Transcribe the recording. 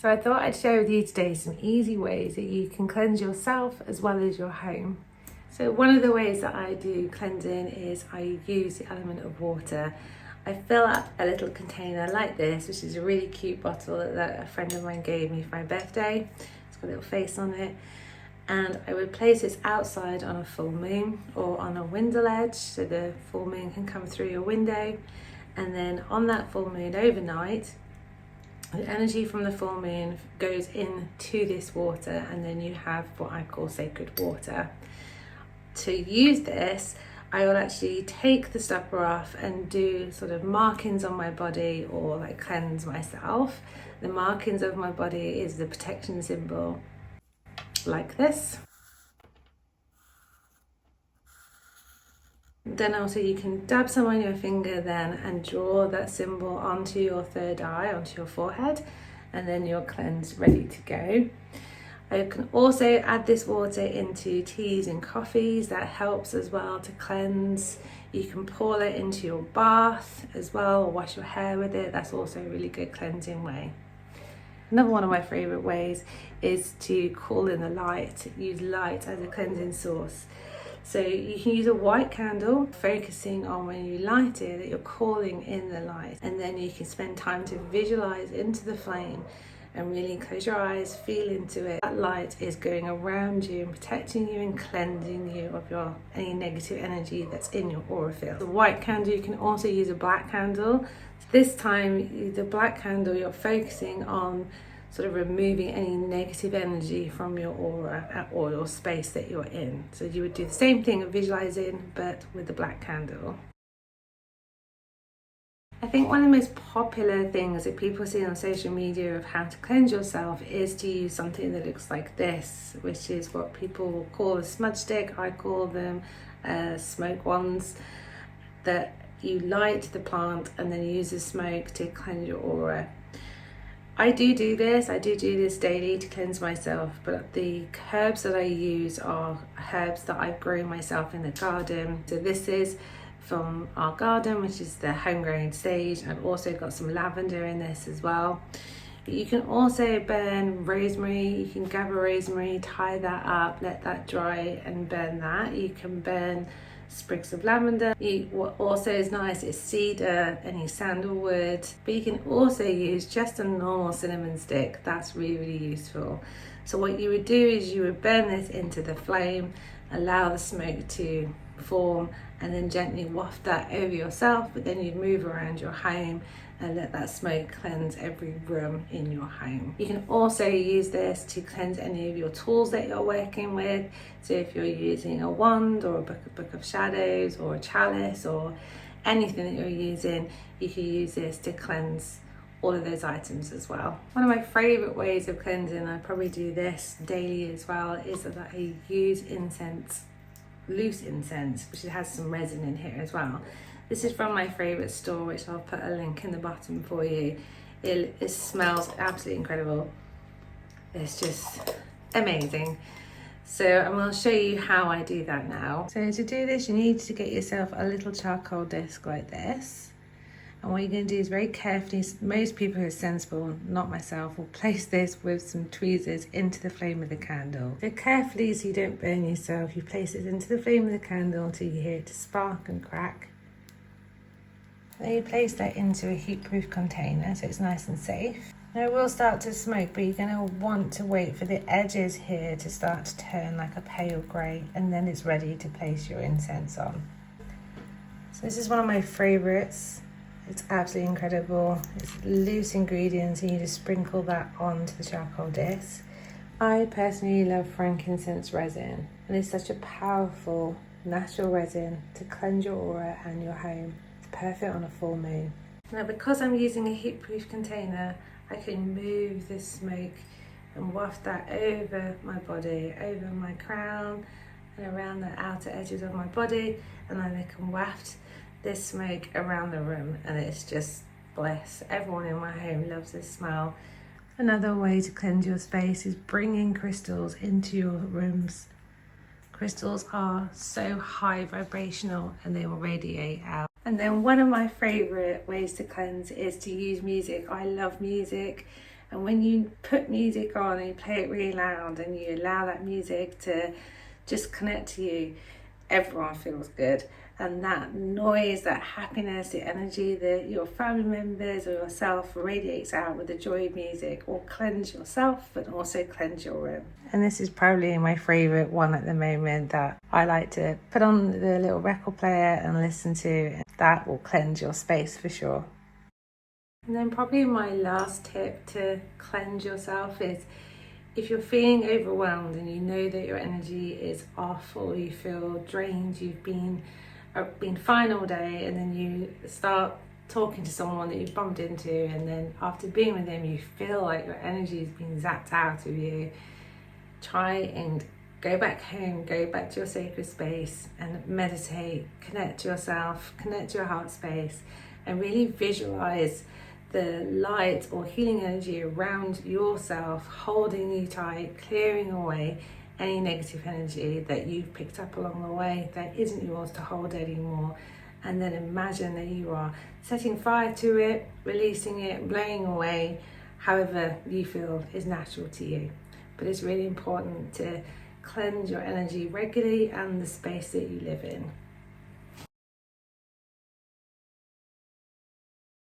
So I thought I'd share with you today some easy ways that you can cleanse yourself as well as your home. So one of the ways that I do cleansing is I use the element of water. I fill up a little container like this, which is a really cute bottle that a friend of mine gave me for my birthday. It's got a little face on it. And I would place this outside on a full moon or on a window ledge so the full moon can come through your window. And then on that full moon overnight, the energy from the full moon goes into this water, and then you have what I call sacred water. To use this, I will actually take the stopper off and do sort of markings on my body or like cleanse myself. The markings of my body is the protection symbol, like this. Then also you can dab some on your finger then and draw that symbol onto your third eye, onto your forehead, and then you're cleansed, ready to go. I can also add this water into teas and coffees. That helps as well to cleanse. You can pour it into your bath as well, or wash your hair with it. That's also a really good cleansing way. Another one of my favourite ways is to call in the light, use light as a cleansing source. So you can use a white candle, focusing on when you light it, that you're calling in the light. And then you can spend time to visualize into the flame and really close your eyes, feel into it. That light is going around you and protecting you and cleansing you of any negative energy that's in your aura field. The white candle, you can also use a black candle. This time, the black candle, you're focusing on sort of removing any negative energy from your aura or your space that you're in. So you would do the same thing of visualizing, but with the black candle. I think one of the most popular things that people see on social media of how to cleanse yourself is to use something that looks like this, which is what people call a smudge stick. I call them smoke ones, that you light the plant and then use the smoke to cleanse your aura. I do this daily to cleanse myself, but the herbs that I use are herbs that I've grown myself in the garden. So this is from our garden, which is the homegrown sage. I've also got some lavender in this as well. You can also burn rosemary. You can gather rosemary, tie that up, let that dry and burn that. You can burn sprigs of lavender. What also is nice is cedar, any sandalwood, but you can also use just a normal cinnamon stick. That's really, really useful. So what you would do is you would burn this into the flame, allow the smoke to form, and then gently waft that over yourself, but then you'd move around your home and let that smoke cleanse every room in your home. You can also use this to cleanse any of your tools that you're working with. So if you're using a wand or a book of shadows or a chalice or anything that you're using, you can use this to cleanse all of those items as well. One of my favorite ways of cleansing, I probably do this daily as well, is that I use incense, loose incense, which has some resin in here as well. This is from my favorite store, which I'll put a link in the bottom for you. It smells absolutely incredible. It's just amazing. So I'm going to show you how I do that now. So to do this, you need to get yourself a little charcoal disc like this. And what you're going to do is very carefully, most people who are sensible, not myself, will place this with some tweezers into the flame of the candle. So carefully, so you don't burn yourself, you place it into the flame of the candle until you hear it spark and crack. Then you place that into a heat-proof container so it's nice and safe. Now it will start to smoke, but you're going to want to wait for the edges here to start to turn like a pale grey, and then it's ready to place your incense on. So this is one of my favourites. It's absolutely incredible. It's loose ingredients and you just sprinkle that onto the charcoal disc. I personally love frankincense resin, and it's such a powerful natural resin to cleanse your aura and your home. Perfect on a full moon. Now because I'm using a heat-proof container, I can move this smoke and waft that over my body, over my crown and around the outer edges of my body, and then I can waft this smoke around the room, and it's just bliss. Everyone in my home loves this smell. Another way to cleanse your space is bringing crystals into your rooms. Crystals are so high vibrational and they will radiate out. And then one of my favorite ways to cleanse is to use music. I love music, And when you put music on and you play it really loud and you allow that music to just connect to you, everyone feels good. And that noise, that happiness, the energy that your family members or yourself radiates out with the joy of music will cleanse yourself but also cleanse your room. And this is probably my favourite one at the moment that I like to put on the little record player and listen to. That will cleanse your space for sure. And then probably my last tip to cleanse yourself is, if you're feeling overwhelmed and you know that your energy is off or you feel drained, you've been fine all day, and then you start talking to someone that you've bumped into, and then after being with them you feel like your energy is being zapped out of you, try and go back home, go back to your sacred space and meditate, connect to yourself, connect to your heart space, and really visualize the light or healing energy around yourself, holding you tight, clearing away any negative energy that you've picked up along the way that isn't yours to hold anymore. And then imagine that you are setting fire to it, releasing it, blowing away, however you feel is natural to you. But it's really important to cleanse your energy regularly and the space that you live in.